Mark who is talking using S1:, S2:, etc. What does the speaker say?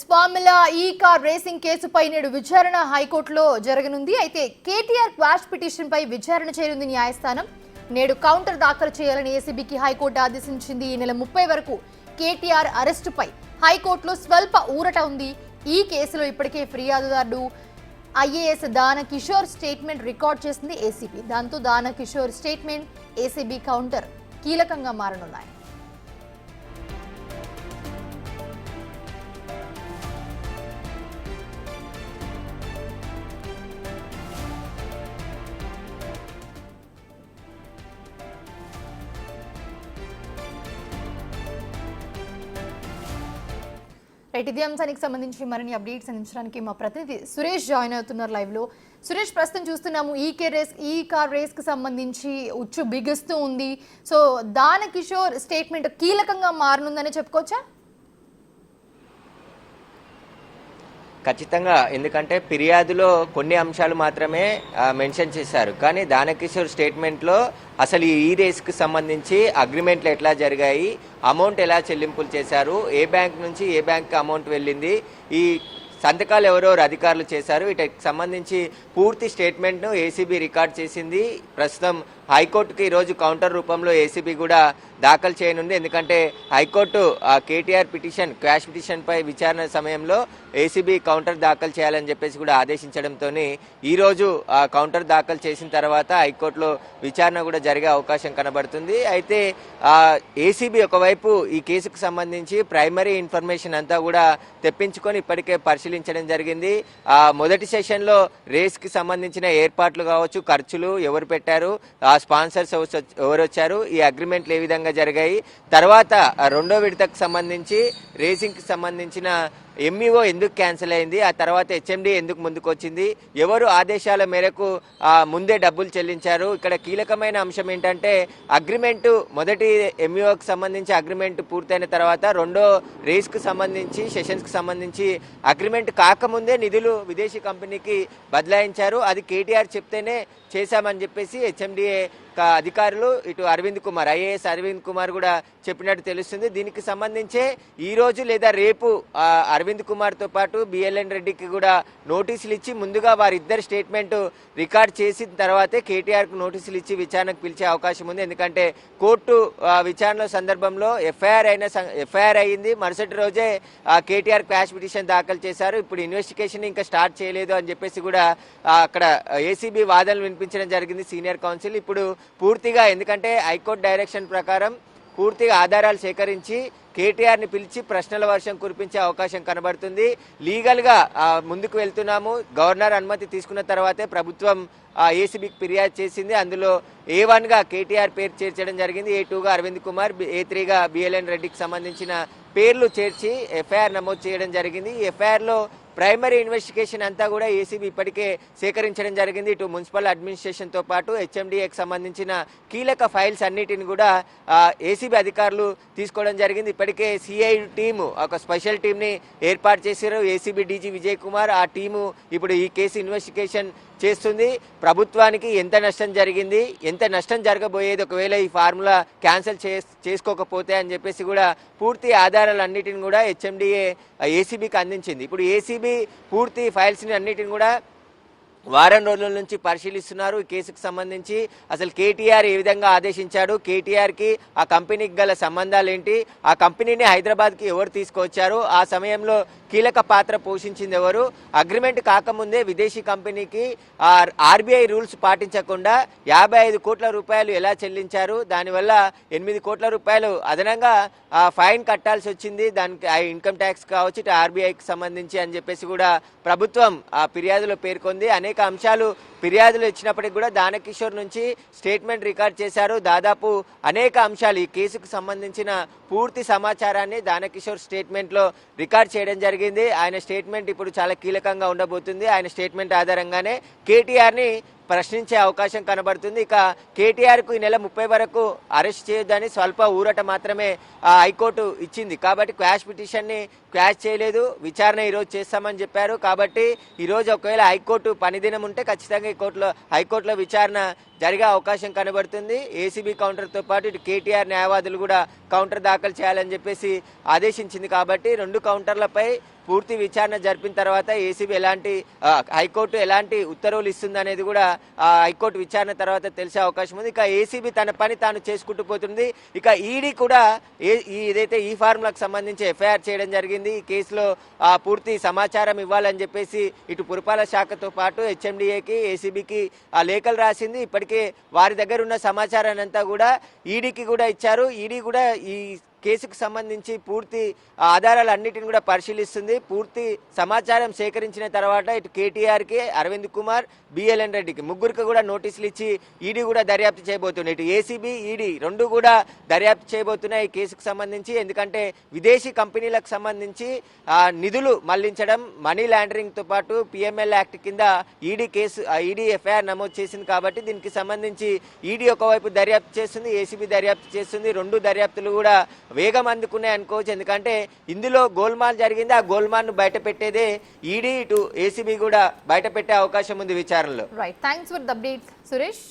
S1: Formula ఈ car racing కేసుపై నేడు విచారణ హైకోర్టులో జరగనుంది. అయితే కేటీఆర్ క్వాష్ పిటిషన్ పై విచారణ చేయనుంది న్యాయస్థానం. నేడు కౌంటర్ దాఖలు చేయాలని ఏసీబీకి హైకోర్టు ఆదేశించింది. ఈ నెల 30 వరకు కేటీఆర్ అరెస్టుపై హైకోర్టులో స్వల్ప ఊరట ఉంది. ఈ కేసులో ఇప్పటికే ఫిర్యాదుదారుడు ఐఏఎస్ దాన కిషోర్ స్టేట్మెంట్ రికార్డ్ చేసింది ఏసీబీ. దాంతో దాన కిషోర్ స్టేట్మెంట్, ఏసీబీ కౌంటర్ కీలకంగా మారనున్నాయి. ఇదే అంశానికి సంబంధించి మరిన్ని అప్డేట్స్ అందించడానికి మా ప్రతినిధి సురేష్ జాయిన్ అవుతున్నారు లైవ్ లో. సురేష్, ప్రస్తుతం చూస్తున్నాము ఈ కార్ రేస్ కి సంబంధించి ఉచ్చు బిగుస్తూ ఉంది. సో దాన కిషోర్ స్టేట్మెంట్ కీలకంగా మారనుందని చెప్పుకోవచ్చా?
S2: ఖచ్చితంగా, ఎందుకంటే ఫిర్యాదులో కొన్ని అంశాలు మాత్రమే మెన్షన్ చేశారు. కానీ దానకిషోర్ స్టేట్మెంట్లో అసలు ఈ రేస్కి సంబంధించి అగ్రిమెంట్లు ఎట్లా జరిగాయి, అమౌంట్ ఎలా చెల్లింపులు చేశారు, ఏ బ్యాంక్ నుంచి ఏ బ్యాంక్కి అమౌంట్ వెళ్ళింది, ఈ సంతకాలు ఎవరెవరు అధికారులు చేశారు, వీటికి సంబంధించి పూర్తి స్టేట్మెంట్ను ఏసీబీ రికార్డ్ చేసింది. ప్రస్తుతం హైకోర్టుకి ఈరోజు కౌంటర్ రూపంలో ఏసీబీ కూడా దాఖలు చేయనుంది. ఎందుకంటే హైకోర్టు కేటీఆర్ పిటిషన్, క్వాష్ పిటిషన్పై విచారణ సమయంలో ఏసీబీ కౌంటర్ దాఖలు చేయాలని చెప్పేసి కూడా ఆదేశించడంతో ఈరోజు కౌంటర్ దాఖలు చేసిన తర్వాత హైకోర్టులో విచారణ కూడా జరిగే అవకాశం కనబడుతుంది. అయితే ఏసీబీ ఒకవైపు ఈ కేసుకు సంబంధించి ప్రైమరీ ఇన్ఫర్మేషన్ అంతా కూడా తెప్పించుకొని ఇప్పటికే పరిశీలించడం జరిగింది. మొదటి సెషన్లో రేస్కి సంబంధించిన ఏర్పాట్లు కావచ్చు, ఖర్చులు ఎవరు పెట్టారు, స్పాన్సర్స్ ఎవరు వచ్చారు, ఈ అగ్రిమెంట్లు ఏ విధంగా జరిగాయి, తర్వాత రెండో విడతకు సంబంధించి రేసింగ్కి సంబంధించిన ఎంఈఓ ఎందుకు క్యాన్సిల్ అయింది, ఆ తర్వాత హెచ్ఎండి ఎందుకు ముందుకు వచ్చింది, ఎవరు ఆదేశాల మేరకు ముందే డబ్బులు చెల్లించారు. ఇక్కడ కీలకమైన అంశం ఏంటంటే అగ్రిమెంటు, మొదటి ఎంఈఓకి సంబంధించి అగ్రిమెంట్ పూర్తయిన తర్వాత రెండో రేస్కు సంబంధించి, సెషన్స్కి సంబంధించి అగ్రిమెంట్ కాకముందే నిధులు విదేశీ కంపెనీకి బదలాయించారు. అది కేటీఆర్ చెప్తేనే చేశామని చెప్పేసి హెచ్ఎండిఏ అధికారులు, ఇటు అరవింద్ కుమార్, ఐఏఎస్ అరవింద్ కుమార్ కూడా చెప్పినట్టు తెలుస్తుంది. దీనికి సంబంధించే ఈరోజు లేదా రేపు అరవింద్ కుమార్తో పాటు బిఎల్ఎన్ రెడ్డికి కూడా నోటీసులు ఇచ్చి ముందుగా వారిద్దరు స్టేట్మెంట్ రికార్డ్ చేసిన తర్వాతే కేటీఆర్కు నోటీసులు ఇచ్చి విచారణకు పిలిచే అవకాశం ఉంది. ఎందుకంటే కోర్టు విచారణ సందర్భంలో ఎఫ్ఐఆర్ అయ్యింది. మరుసటి రోజే కేటీఆర్ క్వాష్ పిటిషన్ దాఖలు చేశారు. ఇప్పుడు ఇన్వెస్టిగేషన్ ఇంకా స్టార్ట్ చేయలేదు అని చెప్పేసి కూడా అక్కడ ఏసీబీ వాదనలు వినిపించడం జరిగింది సీనియర్ కౌన్సిల్. ఇప్పుడు పూర్తిగా, ఎందుకంటే హైకోర్టు డైరెక్షన్ ప్రకారం పూర్తిగా ఆధారాలు సేకరించి కేటీఆర్ని పిలిచి ప్రశ్నల వర్షం కురిపించే అవకాశం కనబడుతుంది. లీగల్గా ముందుకు వెళ్తున్నాము, గవర్నర్ అనుమతి తీసుకున్న తర్వాతే ప్రభుత్వం ఏసీబీకి ఫిర్యాదు చేసింది. అందులో A1గా కేటీఆర్ పేరు చేర్చడం జరిగింది, A2గా అరవింద్ కుమార్, A3గా బిఎల్ఎన్ రెడ్డికి సంబంధించిన పేర్లు చేర్చి ఎఫ్ఐఆర్ నమోదు చేయడం జరిగింది. ఈ ఎఫ్ఐఆర్లో ప్రైమరీ ఇన్వెస్టిగేషన్ అంతా కూడా ఏసీబీ ఇప్పటికే సేకరించడం జరిగింది. ఇటు మున్సిపల్ అడ్మినిస్ట్రేషన్తో పాటు హెచ్ఎండిఏకి సంబంధించిన కీలక ఫైల్స్ అన్నిటిని కూడా ఏసీబీ అధికారులు తీసుకోవడం జరిగింది. ఇప్పటికే సిఐ టీము, ఒక స్పెషల్ టీంని ఏర్పాటు చేశారు ఏసీబీ డీజీ విజయ్ కుమార్. ఆ టీము ఇప్పుడు ఈ కేసు ఇన్వెస్టిగేషన్ చేస్తుంది. ప్రభుత్వానికి ఎంత నష్టం జరిగింది, ఎంత నష్టం జరగబోయేది ఒకవేళ ఈ ఫార్ములా క్యాన్సిల్ చేసుకోకపోతే అని చెప్పేసి కూడా పూర్తి ఆధారాలన్నిటిని కూడా హెచ్ఎండిఏ ఏసీబీకి అందించింది. ఇప్పుడు ఏసీబీ పూర్తి ఫైల్స్ని అన్నిటిని కూడా వారం రోజుల నుంచి పరిశీలిస్తున్నారు. ఈ కేసుకు సంబంధించి అసలు కేటీఆర్ ఏ విధంగా ఆదేశించాడు, కేటీఆర్కి ఆ కంపెనీకి గల సంబంధాలు ఏంటి, ఆ కంపెనీని హైదరాబాద్కి ఎవరు తీసుకొచ్చారు, ఆ సమయంలో కీలక పాత్ర పోషించింది ఎవరు, అగ్రిమెంట్ కాకముందే విదేశీ కంపెనీకి ఆర్బీఐ రూల్స్ పాటించకుండా 55 కోట్ల రూపాయలు ఎలా చెల్లించారు, దానివల్ల 8 కోట్ల రూపాయలు అదనంగా ఫైన్ కట్టాల్సి వచ్చింది, దానికి ఇన్కమ్ ట్యాక్స్ కావచ్చు, ఇటు ఆర్బీఐకి సంబంధించి అని చెప్పేసి కూడా ప్రభుత్వం ఫిర్యాదులో పేర్కొంది. అనేక అంశాలు ఫిర్యాదులు ఇచ్చినప్పటికీ కూడా దానకిషోర్ నుంచి స్టేట్మెంట్ రికార్డ్ చేశారు. దాదాపు అనేక అంశాలు ఈ కేసుకు సంబంధించిన పూర్తి సమాచారాన్ని దానకిషోర్ స్టేట్మెంట్లో రికార్డ్ చేయడం జరిగింది. ఆయన స్టేట్మెంట్ ఇప్పుడు చాలా కీలకంగా ఉండబోతుంది. ఆయన స్టేట్మెంట్ ఆధారంగానే కేటీఆర్ని ప్రశ్నించే అవకాశం కనబడుతుంది. ఇక కేటీఆర్కు ఈ నెల 30 వరకు అరెస్ట్ చేయొద్దని స్వల్ప ఊరట మాత్రమే హైకోర్టు ఇచ్చింది. కాబట్టి క్వాష్ పిటిషన్ని క్వాష్ చేయలేదు, విచారణ ఈరోజు చేస్తామని చెప్పారు. కాబట్టి ఈరోజు ఒకవేళ హైకోర్టు పనిదినం ఉంటే ఖచ్చితంగా హైకోర్టులో విచారణ జరిగే అవకాశం కనబడుతుంది. ఏసీబీ కౌంటర్తో పాటు ఇటు కేటీఆర్ న్యాయవాదులు కూడా కౌంటర్ దాఖలు చేయాలని చెప్పేసి ఆదేశించింది. కాబట్టి రెండు కౌంటర్లపై పూర్తి విచారణ జరిపిన తర్వాత ఏసీబీ ఎలాంటి హైకోర్టు ఎలాంటి ఉత్తర్వులు ఇస్తుంది అనేది కూడా హైకోర్టు విచారణ తర్వాత తెలిసే అవకాశం ఉంది. ఇక ఏసీబీ తన పని తాను చేసుకుంటూ పోతుంది. ఇక ఈడీ కూడా ఏదైతే ఈ ఫార్ములాకు సంబంధించి ఎఫ్ఐఆర్ చేయడం జరిగింది. ఈ కేసులో పూర్తి సమాచారం ఇవ్వాలని చెప్పేసి ఇటు పురపాలక శాఖతో పాటు హెచ్ఎండిఏకి ఏసీబీకి లేఖలు రాసింది. ఇప్పటికే వారి దగ్గర ఉన్న సమాచారాన్ని అంతా కూడా ఈడీకి కూడా ఇచ్చారు. ఈడీ కూడా ఈ కేసుకు సంబంధించి పూర్తి ఆధారాలన్నిటిని కూడా పరిశీలిస్తుంది. పూర్తి సమాచారం సేకరించిన తర్వాత ఇటు కేటీఆర్కి, అరవింద్ కుమార్, బిఎల్ఎన్ రెడ్డికి ముగ్గురికి కూడా నోటీసులు ఇచ్చి ఈడీ కూడా దర్యాప్తు చేయబోతున్నాయి. ఇటు ఏసీబీ, ఈడీ రెండు కూడా దర్యాప్తు చేయబోతున్నాయి ఈ కేసుకు సంబంధించి. ఎందుకంటే విదేశీ కంపెనీలకు సంబంధించి నిధులు మళ్లించడం, మనీ లాండరింగ్తో పాటు పిఎంఎల్ యాక్ట్ కింద ఈడీ ఎఫ్ఐఆర్ నమోదు చేసింది. కాబట్టి దీనికి సంబంధించి ఈడీ ఒకవైపు దర్యాప్తు చేస్తుంది, ఏసీబీ దర్యాప్తు చేస్తుంది. రెండు దర్యాప్తులు కూడా వేగం అందుకున్నాయి అనుకోవచ్చు. ఎందుకంటే ఇందులో గోల్మాల్ జరిగింది. ఆ గోల్మాల్ను బయట పెట్టేదే ఈడీ, ఇటు ఏసీబీ కూడా బయట పెట్టే అవకాశం ఉంది విచారణలో.
S1: Right, thanks for the update Suresh.